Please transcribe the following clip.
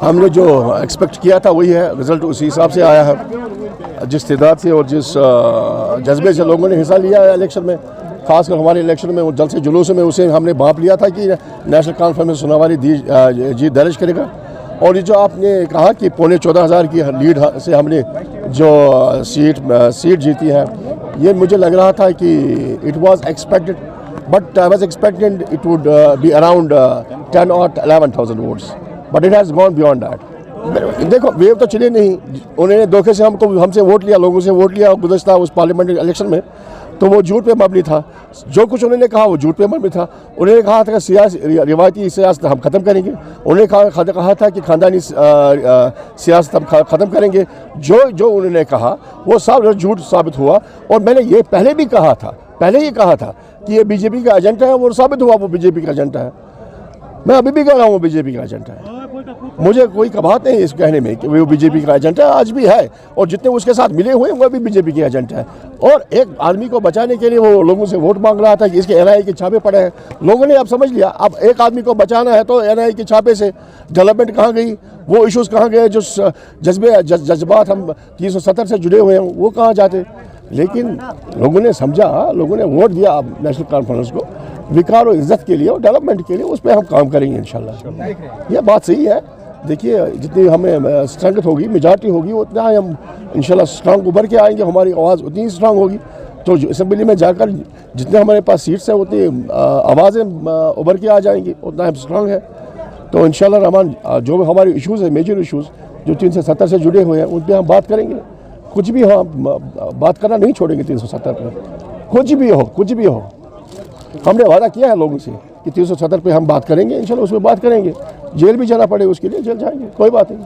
हमने जो एक्सपेक्ट किया था वही है, रिजल्ट उसी हिसाब से आया है। जिस तादाद से और जिस जज्बे से लोगों ने हिस्सा लिया है इलेक्शन में, खासकर हमारे इलेक्शन में, वो जलसे जुलूस में, उसे हमने भांप लिया था कि नेशनल कॉन्फ्रेंस में सुनावारी जीत दर्ज करेगा। और ये जो आपने कहा कि 14,500 की लीड से हमने जो सीट जीती है, ये मुझे लग रहा था कि it was expected, but I was expecting it would be around 10 or 11,000 votes, but it has gone beyond that. देखो, वेव तो चले नहीं, उन्होंने धोखे से हमसे वोट लिया, लोगों से वोट लिया गुज़श्ता उस पार्लियामेंट्री इलेक्शन में, तो वो झूठ पे मबनी था। जो कुछ उन्होंने कहा वो झूठ पे मबनी था। उन्होंने कहा था कि रिवायती सियासत हम ख़त्म करेंगे, उन्होंने कहा था कि ख़ानदानी सियासत हम ख़त्म करेंगे। जो उन्होंने कहा वो सब झूठ साबित हुआ। और मैंने ये पहले ही कहा था कि ये बीजेपी का एजेंडा है, वो साबित हुआ वो बीजेपी का एजेंडा है। मैं अभी भी कह रहा हूँ वो बीजेपी का एजेंडा है। मुझे कोई कबाहत नहीं इस कहने में कि वो बीजेपी का एजेंडा है, आज भी है, और जितने उसके साथ मिले हुए वो भी बीजेपी का एजेंडा है। और एक आदमी को बचाने के लिए वो लोगों से वोट मांग रहा था कि इसके एनआईए के छापे पड़े हैं। लोगों ने अब समझ लिया, अब एक आदमी को बचाना है तो एनआईए के छापे से डेवलपमेंट कहाँ गई, वो इश्यूज़ कहाँ गए, जो जज्बात हम 370 से जुड़े हुए हैं वो कहाँ जाते। लेकिन लोगों ने समझा, लोगों ने वोट दिया अब नेशनल कॉन्फ्रेंस को विकार और इज्जत के लिए और डेवलपमेंट के लिए, उस पर हम काम करेंगे इंशाल्लाह। ये बात सही है। देखिए, जितनी हमें स्ट्रेंथ होगी, मेजॉरिटी होगी, उतना हम इंशाल्लाह स्ट्रांग उभर के आएंगे, हमारी आवाज़ उतनी ही स्ट्रांग होगी। तो असेंबली में जाकर जितने हमारे पास सीट्स हैं उतनी आवाज़ें उभर के आ जाएंगी, उतना हम स्ट्रांग है। तो इंशाल्लाह रहमान जो भी हमारे इशूज़ है, मेजर इशूज़ जो 370 से जुड़े हुए हैं, उन पर हम बात करेंगे। कुछ भी हो, बात करना नहीं छोड़ेंगे 370 पर, कुछ भी हो। हमने वादा किया है लोगों से कि 370 पे हम बात करेंगे, इंशाल्लाह उस पर बात करेंगे। जेल भी जाना पड़े उसके लिए जेल जाएंगे, कोई बात नहीं।